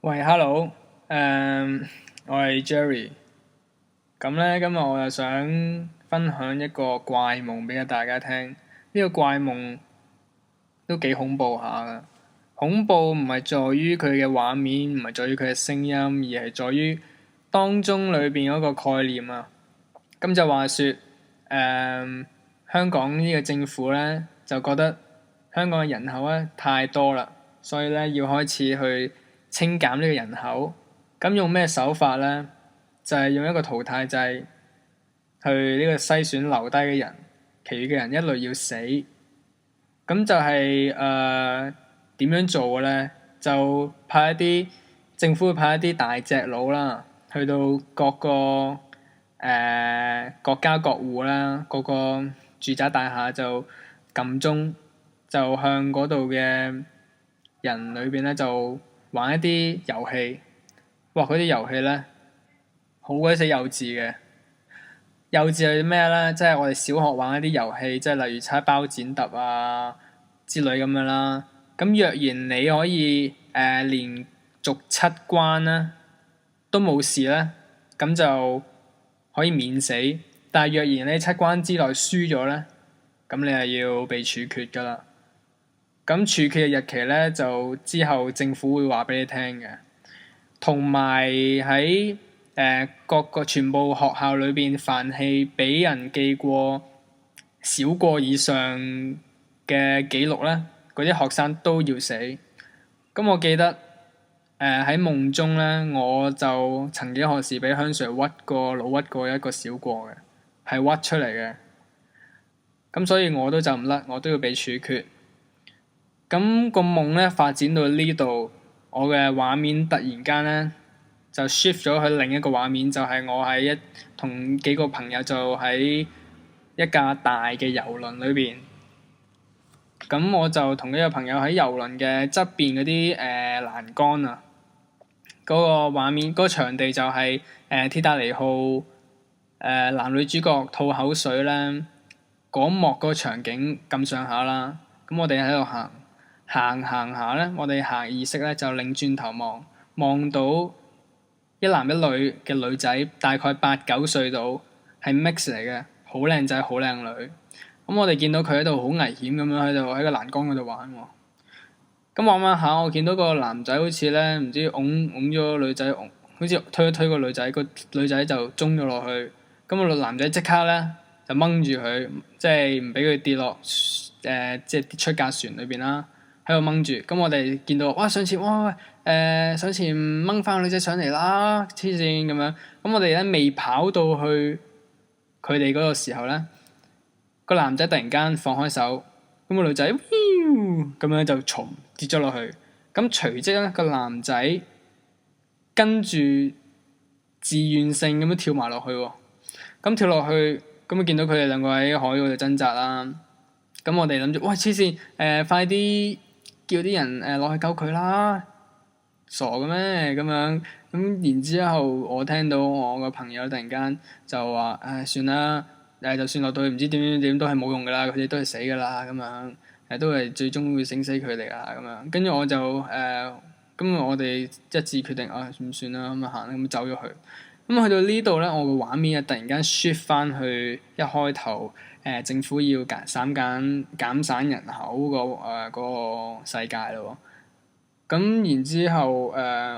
喂，hello，我係 Jerry。咁咧，今日我又想分享一個怪夢俾大家聽。呢個怪夢都幾恐怖下噶。恐怖唔係在於佢嘅畫面，唔係在於佢嘅聲音，而係在於當中裏邊嗰個概念啊。咁就話說，香港呢個政府咧就覺得香港嘅人口咧太多啦，所以咧要開始去清減呢個人口。咁用咩手法咧？就係用一個淘汰制去呢個篩選留低嘅人，其餘嘅人一律要死。咁就係點樣做嘅咧？就派一啲政府會派一啲大隻佬啦，去到各個各家各戶啦，各個住宅大廈就撳鐘，就向嗰度嘅人裏邊咧就玩一啲遊戲。哇！嗰啲遊戲咧好鬼死幼稚嘅。幼稚係咩咧？即係我哋小學玩一啲遊戲，即係例如猜包剪揼啊之類咁樣啦。咁若然你可以連續7關咧都冇事咧，咁就可以免死。但係若然你7關之內輸咗咧，咁你係要被處決噶啦。咁處決嘅日期咧就之後政府會話俾你聽嘅。同埋喺各個全部學校裏邊，凡係俾人記過少過以上嘅記錄咧，嗰啲學生都要死。咁我記得喺夢中咧，我就曾幾何時俾香 Sir 屈過老屈過一個小過嘅，係屈出嚟嘅。咁所以我都走唔甩，我都要被處決。咁個夢咧發展到呢度，我嘅畫面突然間咧就 shift 咗去另一個畫面，就係我喺同幾個朋友就喺一架大嘅遊輪裏邊。咁我就同幾個朋友喺遊輪嘅側邊嗰啲欄杆啊，嗰個畫面嗰個場地就係鐵達尼號男女主角吐口水咧嗰幕嗰個場景咁上下啦。咁我哋喺度行下咧，我哋下意識咧就擰轉頭望到一男一女嘅女仔，大概8、9歲度，係 mix 嚟嘅，好靚仔好靚女。咁我哋見到佢喺度好危險咁樣喺個欄杆嗰度玩喎。咁玩下，我見到個男仔好似咧唔知擁咗女仔，好似推一推個女仔，個女仔就中咗落去。咁個男仔即刻咧就掹住佢，即係唔俾佢跌落即係跌出架船裏邊啦。喺度掹住，咁我哋見到哇上前上前掹翻個女仔上嚟啦，黐線咁樣。咁我哋咧未跑到去佢哋嗰個時候咧，個男仔突然間放開手，咁個女仔咁樣就跌咗落去。咁隨即咧個男仔跟住自願性咁樣跳埋落去喎。咁跳落去，咁見到佢哋兩個喺海嗰度掙扎啦。咁我哋諗住，喂黐線，快啲！叫啲人落去救佢啦，傻嘅咩咁樣？咁然之後，我聽到我個朋友突然間就話：算啦，就算落到去唔知點都係冇用噶啦，佢哋都係死噶啦咁樣，都係最終會整死佢哋啊咁樣。跟住我就咁我哋一致決定唔算啦，咁行啦，咁走咗去。咁去到呢度咧，我個畫面突然間 shift 翻去一開頭。政府要減省人口嗰個世界咯。咁然之後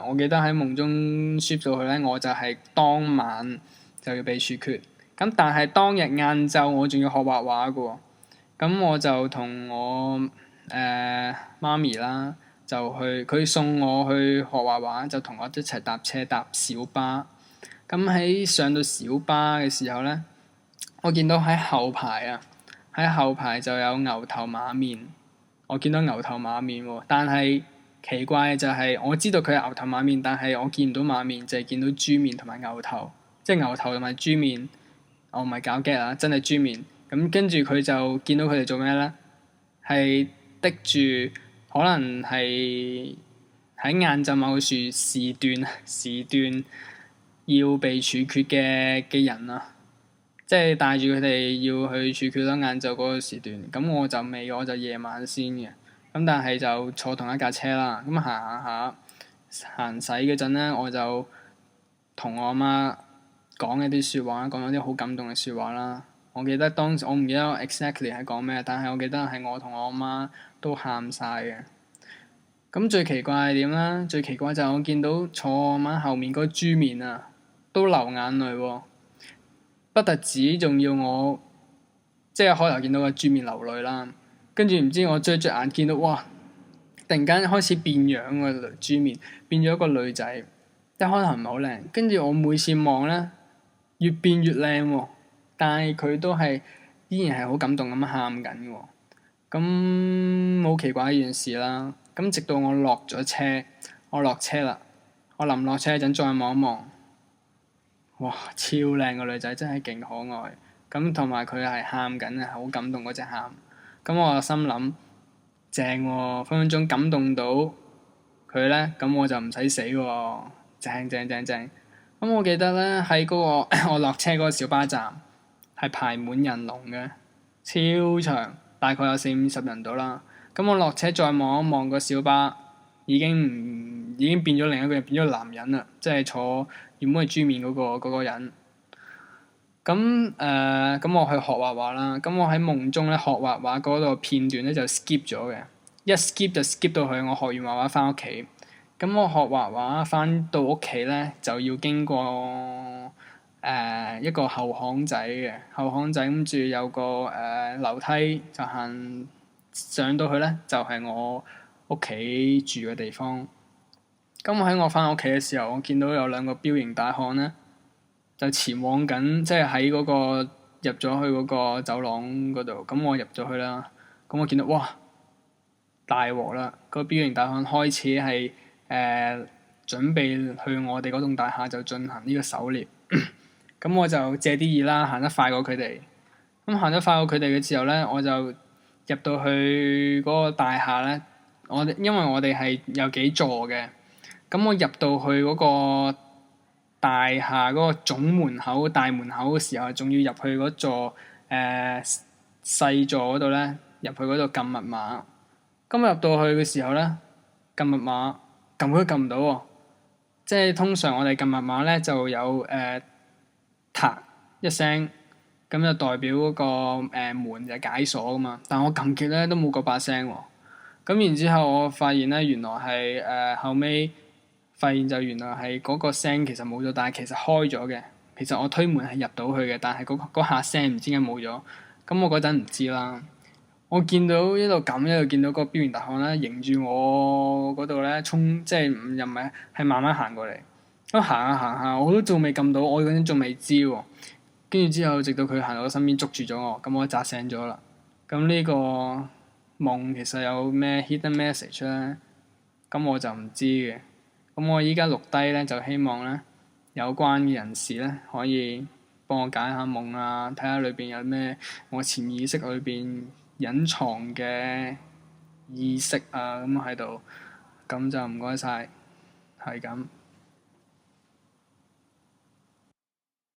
我記得喺夢中 shift 到去咧，我就係當晚就要被處決。咁但係當日晏晝我仲要學畫畫嘅喎。咁我就同我媽咪啦，就去佢送我去學畫畫，就同我一齊搭車搭小巴。咁喺上到小巴嘅時候咧，我見到喺後排就有牛頭馬面，我見到牛頭馬面喎。但係奇怪嘅就係，我知道佢係牛頭馬面，但係我見唔到馬面，就係見到豬面同埋牛頭，即係牛頭同埋豬面。我唔係搞 get 啊，真係豬面。咁跟住佢就見到佢哋做咩咧？係滴住，可能係喺晏晝某個時段要被處決嘅人啊。即係帶住佢哋要去處決啦，晏晝嗰個時段。咁我就夜晚先嘅。咁但係就坐同一架車啦。咁行下，行駛嗰陣咧，我就同我阿媽講一啲説話，講咗啲好感動嘅説話啦。我記得當時我唔記得 exactly 係講咩，但係我記得係我同我阿媽都喊晒嘅。咁最奇怪係點咧？最奇怪就係我見到坐我阿媽後面嗰個豬面啊，都流眼淚喎。不特止，仲要我即係開頭見到個豬面流淚啦，跟住唔知我追眼見到哇，突然間開始變樣個豬面，變咗一個女仔。一開頭唔係好靚，跟住我每次望咧，越變越靚喎。但係佢都係依然係好感動咁喊緊嘅喎。咁好奇怪一件事啦。咁直到我落咗車，我落車啦，我臨落車嗰陣再望一望，哇！超靚個女仔，真係勁可愛。咁同埋佢係喊緊啊，好感動嗰隻喊。咁我就心諗正喎，分分鐘感動到佢咧，咁我就唔使死喎，正正正正。咁我記得咧喺嗰個我落車嗰個小巴站係排滿人龍嘅，超長，大概有40-50人到啦。咁我落車再望一望個小巴，已經變咗另一個人，變咗男人啦，即係坐原本係豬面嗰個人。咁我去學畫畫啦。咁我喺夢中咧學畫畫嗰個片段咧就 skip 咗嘅，一 skip 就 skip 到去我學完畫畫翻屋企。咁我學畫畫翻到屋企咧就要經過一個後巷仔嘅後巷仔，跟住有個樓梯就行上到去咧，就係我屋企住嘅地方。咁我喺我翻屋企嘅時候，我見到有兩個彪形大漢咧，就前往緊，即係喺嗰個入咗去嗰個走廊嗰度。咁我入咗去啦，咁我見到哇大鑊啦！個彪形大漢開始係準備去我哋嗰棟大廈就進行呢個狩獵。咁我就借啲意啦，行得快過佢哋。咁行得快過佢哋嘅時候咧，我就入到去嗰個大廈咧。因為我哋係有幾座嘅，咁我入到去嗰個大廈嗰個總門口大門口嘅時候，仲要入去嗰座細座嗰度咧，入去嗰度撳密碼。咁入到去嘅時候咧，撳密碼撳都撳唔到喎。即係通常我哋撳密碼咧就有嗒一聲，咁就代表嗰個門就解鎖噶嘛。但我撳極咧都冇嗰把聲喎。咁然之後我發現咧，原來係後尾發現就原來係嗰個聲其實冇咗，但係其實開咗嘅。其實我推門係入到去嘅，但係嗰下聲唔知點解冇咗。咁我嗰陣唔知啦。我見到一路撳一路見到個彪形大漢咧，迎住我嗰度咧衝，即係又唔係慢慢行過嚟。咁行下行下，我都仲未撳到，我嗰陣仲未知喎。跟住之後，直到佢行到我身邊捉住咗我，咁我就扎醒咗啦。咁呢個夢其實有咩 hidden message 咧？咁我就唔知嘅。咁我依家錄低咧，就希望咧有關嘅人士咧可以幫我解下夢啊，睇下裏邊有咩我潛意識裏邊隱藏嘅意識啊，咁喺度。咁就唔該晒，係咁。